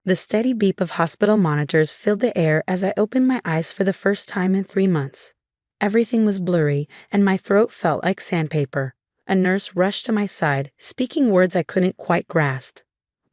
The steady beep of hospital monitors filled the air as I opened my eyes for the first time in 3 months. Everything was blurry, and my throat felt like sandpaper. A nurse rushed to my side, speaking words I couldn't quite grasp.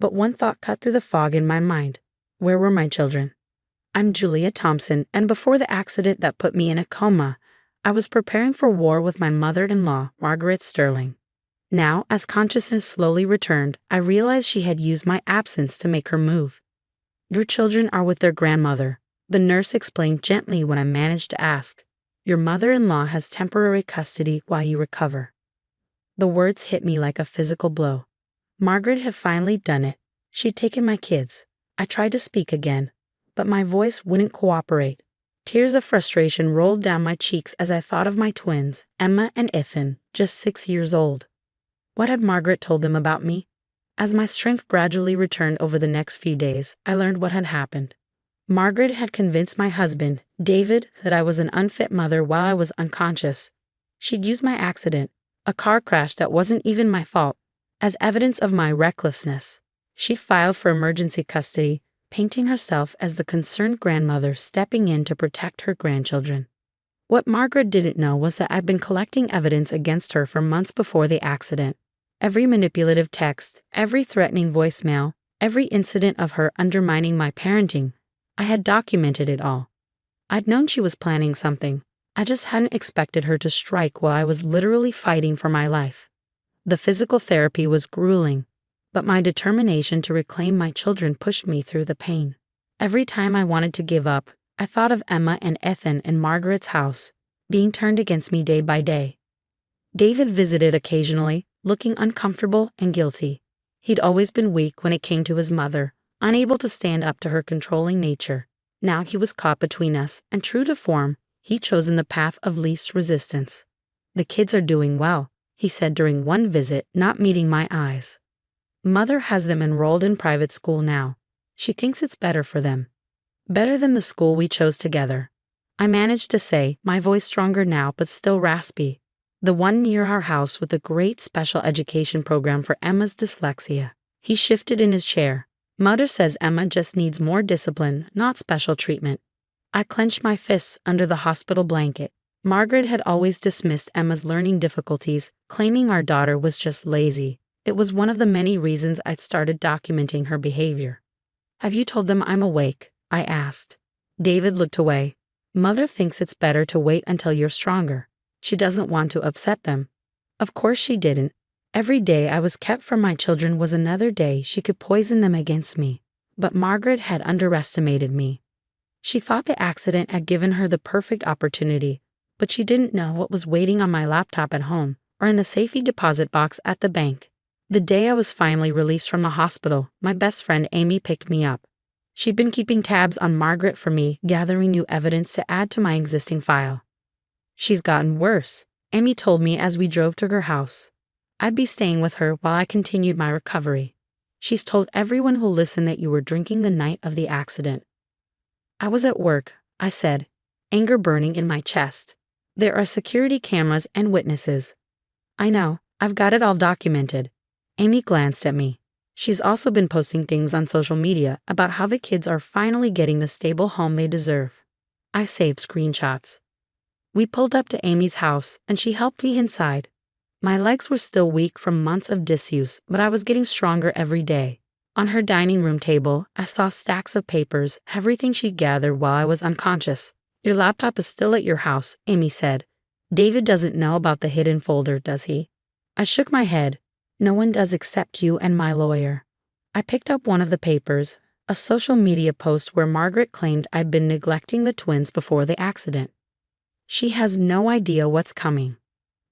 But one thought cut through the fog in my mind. Where were my children? I'm Julia Thompson, and before the accident that put me in a coma, I was preparing for war with my mother-in-law, Margaret Sterling. Now, as consciousness slowly returned, I realized she had used my absence to make her move. Your children are with their grandmother, the nurse explained gently when I managed to ask. Your mother-in-law has temporary custody while you recover. The words hit me like a physical blow. Margaret had finally done it. She'd taken my kids. I tried to speak again, but my voice wouldn't cooperate. Tears of frustration rolled down my cheeks as I thought of my twins, Emma and Ethan, just 6 years old. What had Margaret told them about me? As my strength gradually returned over the next few days, I learned what had happened. Margaret had convinced my husband, David, that I was an unfit mother while I was unconscious. She'd used my accident, a car crash that wasn't even my fault, as evidence of my recklessness. She filed for emergency custody, painting herself as the concerned grandmother stepping in to protect her grandchildren. What Margaret didn't know was that I'd been collecting evidence against her for months before the accident. Every manipulative text, every threatening voicemail, every incident of her undermining my parenting, I had documented it all. I'd known she was planning something. I just hadn't expected her to strike while I was literally fighting for my life. The physical therapy was grueling, but my determination to reclaim my children pushed me through the pain. Every time I wanted to give up, I thought of Emma and Ethan in Margaret's house, being turned against me day by day. David visited occasionally, looking uncomfortable and guilty. He'd always been weak when it came to his mother, unable to stand up to her controlling nature. Now he was caught between us, and true to form, he'd chosen the path of least resistance. The kids are doing well, he said during one visit, not meeting my eyes. Mother has them enrolled in private school now. She thinks it's better for them. Better than the school we chose together. I managed to say, my voice stronger now but still raspy. The one near our house with a great special education program for Emma's dyslexia. He shifted in his chair. Mother says Emma just needs more discipline, not special treatment. I clenched my fists under the hospital blanket. Margaret had always dismissed Emma's learning difficulties, claiming our daughter was just lazy. It was one of the many reasons I'd started documenting her behavior. Have you told them I'm awake? I asked. David looked away. Mother thinks it's better to wait until you're stronger. She doesn't want to upset them. Of course she didn't. Every day I was kept from my children was another day she could poison them against me. But Margaret had underestimated me. She thought the accident had given her the perfect opportunity, but she didn't know what was waiting on my laptop at home or in the safety deposit box at the bank. The day I was finally released from the hospital, my best friend Amy picked me up. She'd been keeping tabs on Margaret for me, gathering new evidence to add to my existing file. She's gotten worse, Amy told me as we drove to her house. I'd be staying with her while I continued my recovery. She's told everyone who'll listen that you were drinking the night of the accident. I was at work, I said, anger burning in my chest. There are security cameras and witnesses. I know, I've got it all documented. Amy glanced at me. She's also been posting things on social media about how the kids are finally getting the stable home they deserve. I saved screenshots. We pulled up to Amy's house, and she helped me inside. My legs were still weak from months of disuse, but I was getting stronger every day. On her dining room table, I saw stacks of papers, everything she'd gathered while I was unconscious. Your laptop is still at your house, Amy said. David doesn't know about the hidden folder, does he? I shook my head. No one does except you and my lawyer. I picked up one of the papers, a social media post where Margaret claimed I'd been neglecting the twins before the accident. She has no idea what's coming.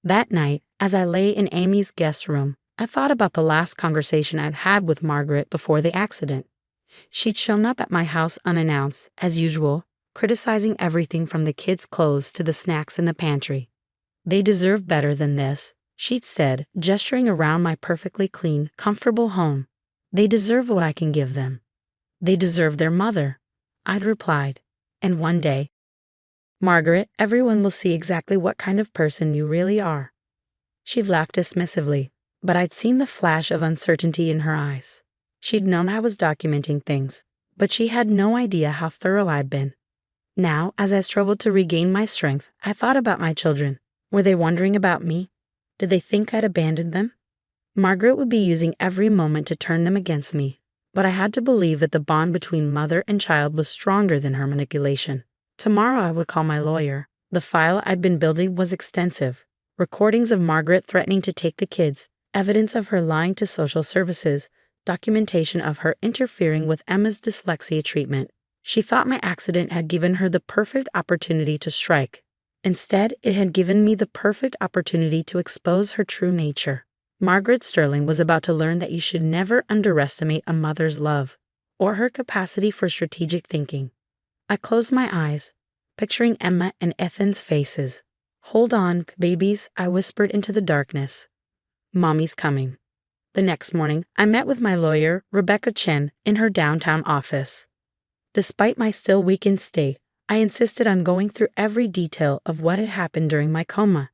That night, as I lay in Amy's guest room, I thought about the last conversation I'd had with Margaret before the accident. She'd shown up at my house unannounced, as usual, criticizing everything from the kids' clothes to the snacks in the pantry. They deserve better than this, she'd said, gesturing around my perfectly clean, comfortable home. They deserve what I can give them. They deserve their mother, I'd replied. And one day, Margaret, everyone will see exactly what kind of person you really are. She'd laughed dismissively, but I'd seen the flash of uncertainty in her eyes. She'd known I was documenting things, but she had no idea how thorough I'd been. Now, as I struggled to regain my strength, I thought about my children. Were they wondering about me? Did they think I'd abandoned them? Margaret would be using every moment to turn them against me, but I had to believe that the bond between mother and child was stronger than her manipulation. Tomorrow I would call my lawyer. The file I'd been building was extensive. Recordings of Margaret threatening to take the kids, evidence of her lying to social services, documentation of her interfering with Emma's dyslexia treatment. She thought my accident had given her the perfect opportunity to strike. Instead, it had given me the perfect opportunity to expose her true nature. Margaret Sterling was about to learn that you should never underestimate a mother's love or her capacity for strategic thinking. I closed my eyes, picturing Emma and Ethan's faces. "Hold on, babies," I whispered into the darkness. "Mommy's coming." The next morning, I met with my lawyer, Rebecca Chen, in her downtown office. Despite my still weakened state, I insisted on going through every detail of what had happened during my coma.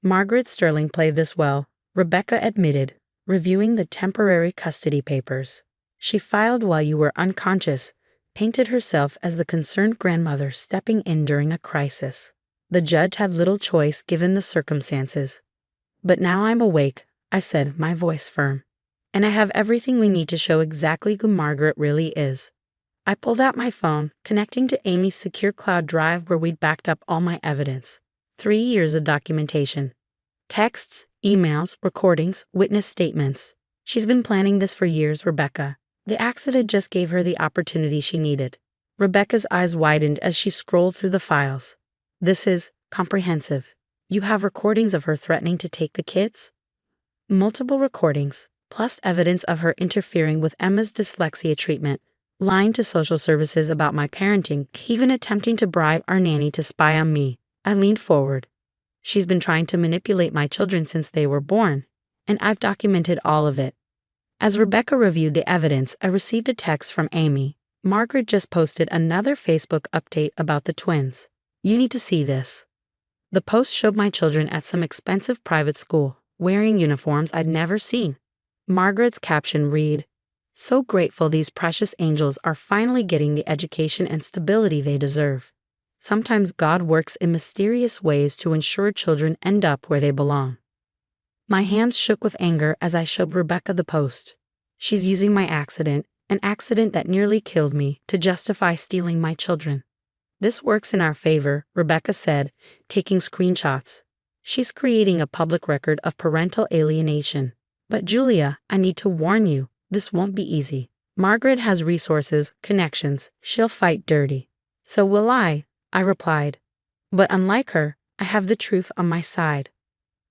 Margaret Sterling played this well, Rebecca admitted, reviewing the temporary custody papers. She filed while you were unconscious, painted herself as the concerned grandmother stepping in during a crisis. The judge had little choice given the circumstances. "But now I'm awake," I said, my voice firm. "And I have everything we need to show exactly who Margaret really is." I pulled out my phone, connecting to Amy's secure cloud drive where we'd backed up all my evidence. 3 years of documentation. Texts, emails, recordings, witness statements. "She's been planning this for years, Rebecca. The accident just gave her the opportunity she needed." Rebecca's eyes widened as she scrolled through the files. "This is comprehensive. You have recordings of her threatening to take the kids?" "Multiple recordings, plus evidence of her interfering with Emma's dyslexia treatment, lying to social services about my parenting, even attempting to bribe our nanny to spy on me." I leaned forward. "She's been trying to manipulate my children since they were born, and I've documented all of it." As Rebecca reviewed the evidence, I received a text from Amy. "Margaret just posted another Facebook update about the twins. You need to see this." The post showed my children at some expensive private school, wearing uniforms I'd never seen. Margaret's caption read, "So grateful these precious angels are finally getting the education and stability they deserve. Sometimes God works in mysterious ways to ensure children end up where they belong." My hands shook with anger as I showed Rebecca the post. She's using my accident, an accident that nearly killed me, to justify stealing my children. "This works in our favor," Rebecca said, taking screenshots. "She's creating a public record of parental alienation. But Julia, I need to warn you, this won't be easy. Margaret has resources, connections, she'll fight dirty." "So will I," I replied. "But unlike her, I have the truth on my side."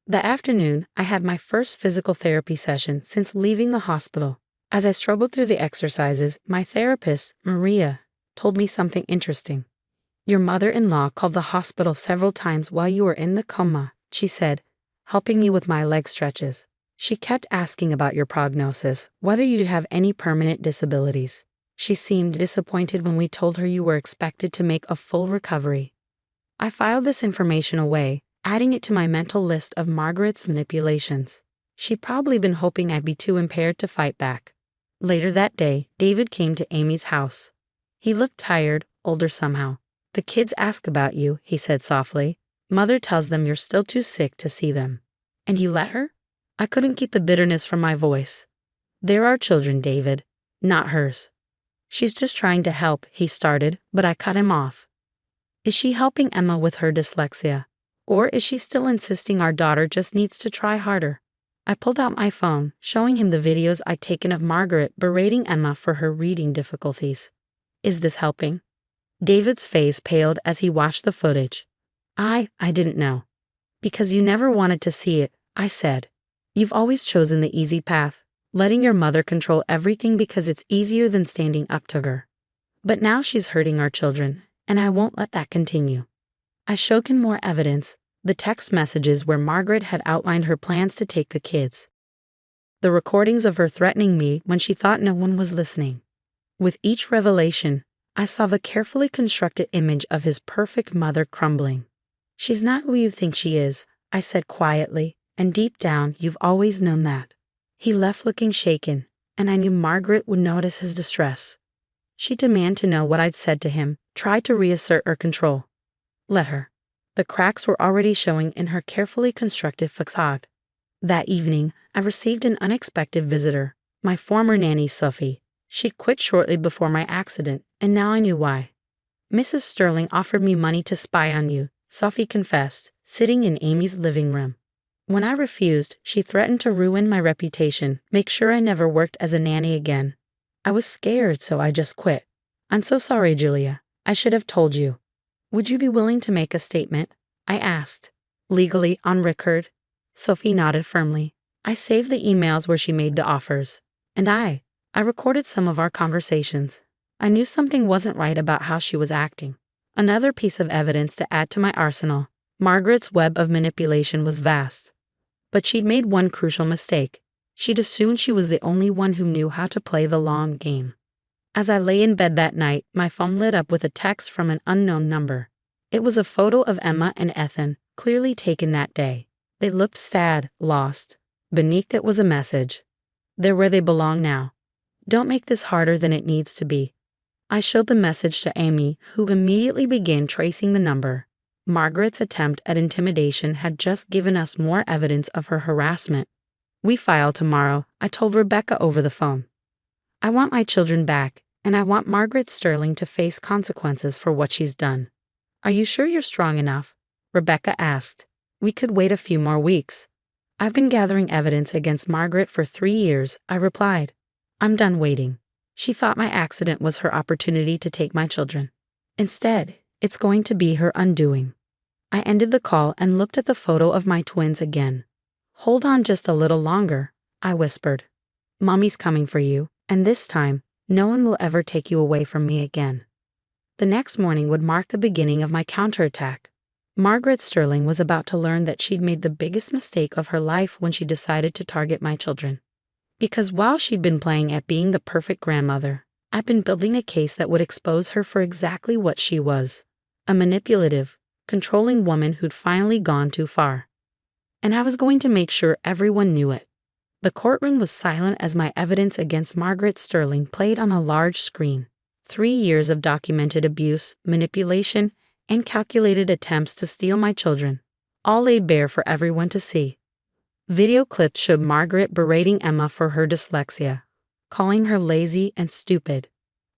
That afternoon, I had my first physical therapy session since leaving the hospital. As I struggled through the exercises, my therapist, Maria, told me something interesting. "Your mother-in-law called the hospital several times while you were in the coma," she said, helping me with my leg stretches. "She kept asking about your prognosis, whether you have any permanent disabilities. She seemed disappointed when we told her you were expected to make a full recovery." I filed this information away, adding it to my mental list of Margaret's manipulations. She'd probably been hoping I'd be too impaired to fight back. Later that day, David came to Amy's house. He looked tired, older somehow. "The kids ask about you," he said softly. "Mother tells them you're still too sick to see them." "And you let her?" I couldn't keep the bitterness from my voice. "They're our children, David, not hers." "She's just trying to help," he started, but I cut him off. "Is she helping Emma with her dyslexia? Or is she still insisting our daughter just needs to try harder?" I pulled out my phone, showing him the videos I'd taken of Margaret berating Emma for her reading difficulties. "Is this helping?" David's face paled as he watched the footage. I didn't know. "Because you never wanted to see it," I said. "You've always chosen the easy path, letting your mother control everything because it's easier than standing up to her. But now she's hurting our children, and I won't let that continue." I showed him more evidence, the text messages where Margaret had outlined her plans to take the kids. The recordings of her threatening me when she thought no one was listening. With each revelation, I saw the carefully constructed image of his perfect mother crumbling. "She's not who you think she is," I said quietly, "and deep down you've always known that." He left looking shaken, and I knew Margaret would notice his distress. She demanded to know what I'd said to him, tried to reassert her control. Let her. The cracks were already showing in her carefully constructed facade. That evening, I received an unexpected visitor, my former nanny Sophie. She quit shortly before my accident, and now I knew why. Mrs. Sterling offered me money to spy on you, Sophie confessed, sitting in Amy's living room. When I refused, she threatened to ruin my reputation, make sure I never worked as a nanny again. I was scared, so I just quit. I'm so sorry, Julia. I should have told you. Would you be willing to make a statement? I asked. Legally, on record? Sophie nodded firmly. I saved the emails where she made the offers. And I recorded some of our conversations. I knew something wasn't right about how she was acting. Another piece of evidence to add to my arsenal. Margaret's web of manipulation was vast. But she'd made one crucial mistake. She'd assumed she was the only one who knew how to play the long game. As I lay in bed that night, my phone lit up with a text from an unknown number. It was a photo of Emma and Ethan, clearly taken that day. They looked sad, lost. Beneath it was a message. They're where they belong now. Don't make this harder than it needs to be. I showed the message to Amy, who immediately began tracing the number. Margaret's attempt at intimidation had just given us more evidence of her harassment. We file tomorrow, I told Rebecca over the phone. I want my children back, and I want Margaret Sterling to face consequences for what she's done. Are you sure you're strong enough? Rebecca asked. We could wait a few more weeks. I've been gathering evidence against Margaret for 3 years, I replied. I'm done waiting. She thought my accident was her opportunity to take my children. Instead, it's going to be her undoing. I ended the call and looked at the photo of my twins again. Hold on just a little longer, I whispered. Mommy's coming for you, and this time, no one will ever take you away from me again. The next morning would mark the beginning of my counterattack. Margaret Sterling was about to learn that she'd made the biggest mistake of her life when she decided to target my children. Because while she'd been playing at being the perfect grandmother, I'd been building a case that would expose her for exactly what she was, a manipulative, controlling woman who'd finally gone too far. And I was going to make sure everyone knew it. The courtroom was silent as my evidence against Margaret Sterling played on a large screen. 3 years of documented abuse, manipulation, and calculated attempts to steal my children, all laid bare for everyone to see. Video clips showed Margaret berating Emma for her dyslexia, calling her lazy and stupid.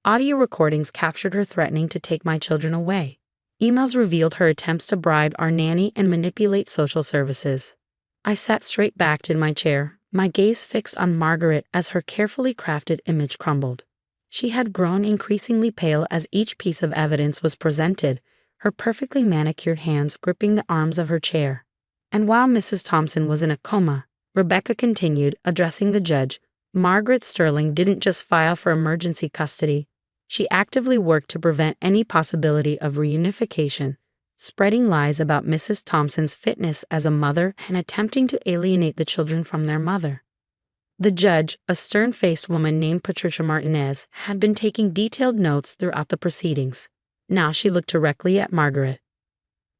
Audio recordings captured her threatening to take my children away. Emails revealed her attempts to bribe our nanny and manipulate social services. I sat straight-backed in my chair, my gaze fixed on Margaret as her carefully crafted image crumbled. She had grown increasingly pale as each piece of evidence was presented, her perfectly manicured hands gripping the arms of her chair. And while Mrs. Thompson was in a coma, Rebecca continued, addressing the judge. Margaret Sterling didn't just file for emergency custody. She actively worked to prevent any possibility of reunification, spreading lies about Mrs. Thompson's fitness as a mother and attempting to alienate the children from their mother. The judge, a stern-faced woman named Patricia Martinez, had been taking detailed notes throughout the proceedings. Now she looked directly at Margaret.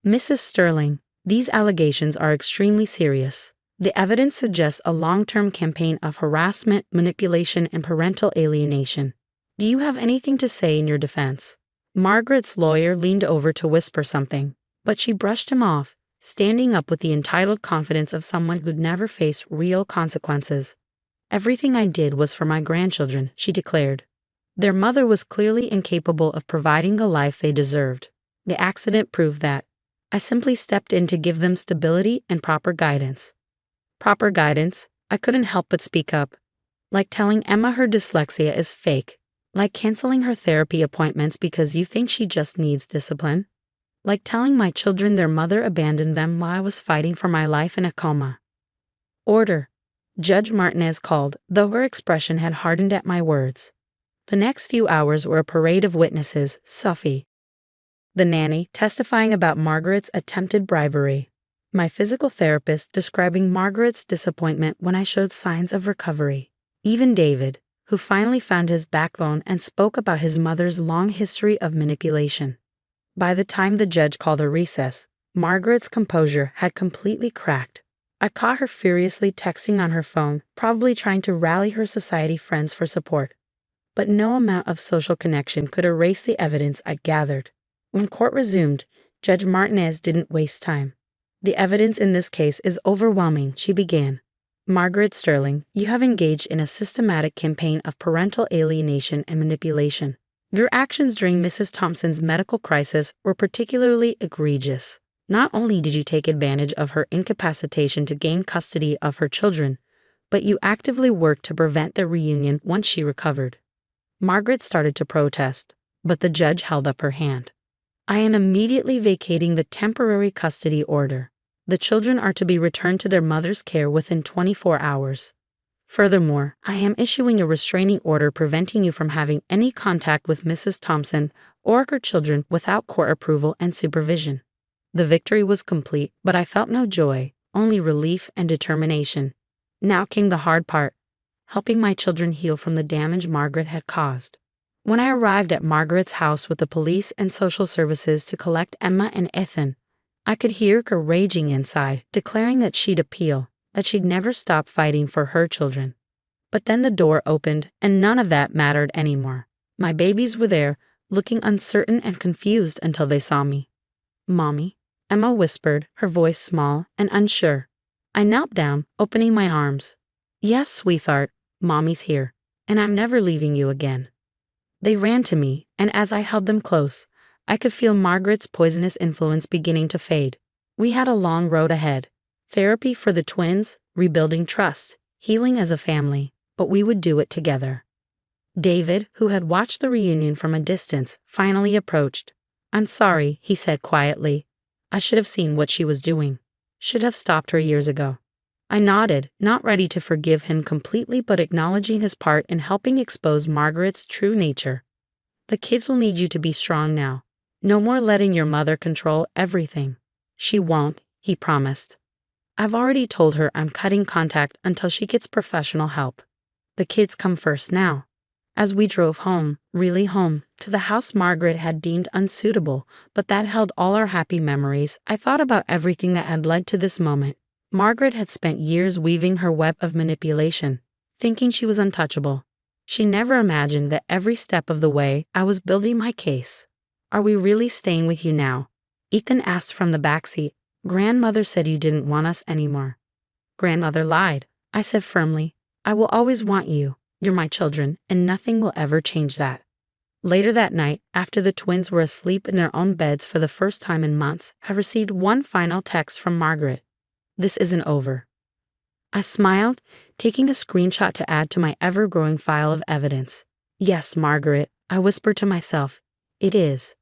Mrs. Sterling, these allegations are extremely serious. The evidence suggests a long-term campaign of harassment, manipulation, and parental alienation. Do you have anything to say in your defense? Margaret's lawyer leaned over to whisper something, but she brushed him off, standing up with the entitled confidence of someone who'd never faced real consequences. Everything I did was for my grandchildren, she declared. Their mother was clearly incapable of providing the life they deserved. The accident proved that. I simply stepped in to give them stability and proper guidance. Proper guidance? I couldn't help but speak up. Like telling Emma her dyslexia is fake. Like canceling her therapy appointments because you think she just needs discipline. Like telling my children their mother abandoned them while I was fighting for my life in a coma. Order. Judge Martinez called, though her expression had hardened at my words. The next few hours were a parade of witnesses, Sophie, the nanny, testifying about Margaret's attempted bribery. My physical therapist describing Margaret's disappointment when I showed signs of recovery. Even David, who finally found his backbone and spoke about his mother's long history of manipulation. By the time the judge called a recess, Margaret's composure had completely cracked. I caught her furiously texting on her phone, probably trying to rally her society friends for support. but no amount of social connection could erase the evidence I'd gathered. When court resumed, Judge Martinez didn't waste time. "The evidence in this case is overwhelming," she began. "Margaret Sterling, you have engaged in a systematic campaign of parental alienation and manipulation. Your actions during Mrs. Thompson's medical crisis were particularly egregious. Not only did you take advantage of her incapacitation to gain custody of her children, but you actively worked to prevent their reunion once she recovered." Margaret started to protest, but the judge held up her hand. "I am immediately vacating the temporary custody order. The children are to be returned to their mother's care within 24 hours. Furthermore, I am issuing a restraining order preventing you from having any contact with Mrs. Thompson or her children without court approval and supervision." The victory was complete, but I felt no joy, only relief and determination. Now came the hard part, helping my children heal from the damage Margaret had caused. When I arrived at Margaret's house with the police and social services to collect Emma and Ethan, I could hear her raging inside, declaring that she'd appeal, that she'd never stop fighting for her children. But then the door opened, and none of that mattered anymore. My babies were there, looking uncertain and confused until they saw me. "Mommy," Emma whispered, her voice small and unsure. I knelt down, opening my arms. "Yes, sweetheart, Mommy's here, and I'm never leaving you again." They ran to me, and as I held them close, I could feel Margaret's poisonous influence beginning to fade. We had a long road ahead. Therapy for the twins, rebuilding trust, healing as a family, but we would do it together. David, who had watched the reunion from a distance, finally approached. "I'm sorry," he said quietly. "I should have seen what she was doing. Should have stopped her years ago." I nodded, not ready to forgive him completely but acknowledging his part in helping expose Margaret's true nature. "The kids will need you to be strong now. No more letting your mother control everything." "She won't," he promised. "I've already told her I'm cutting contact until she gets professional help. The kids come first now." As we drove home, really home, to the house Margaret had deemed unsuitable, but that held all our happy memories, I thought about everything that had led to this moment. Margaret had spent years weaving her web of manipulation, thinking she was untouchable. She never imagined that every step of the way I was building my case. "Are we really staying with you now?" Ethan asked from the backseat. "Grandmother said you didn't want us anymore." "Grandmother lied," I said firmly. "I will always want you. You're my children, and nothing will ever change that." Later that night, after the twins were asleep in their own beds for the first time in months, I received one final text from Margaret. "This isn't over." I smiled, taking a screenshot to add to my ever-growing file of evidence. "Yes, Margaret," I whispered to myself, "it is."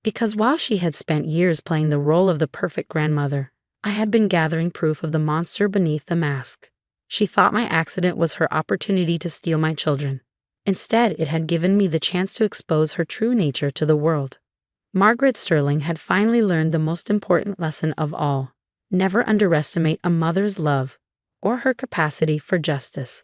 Because while she had spent years playing the role of the perfect grandmother, I had been gathering proof of the monster beneath the mask. She thought my accident was her opportunity to steal my children. Instead, it had given me the chance to expose her true nature to the world. Margaret Sterling had finally learned the most important lesson of all. Never underestimate a mother's love or her capacity for justice.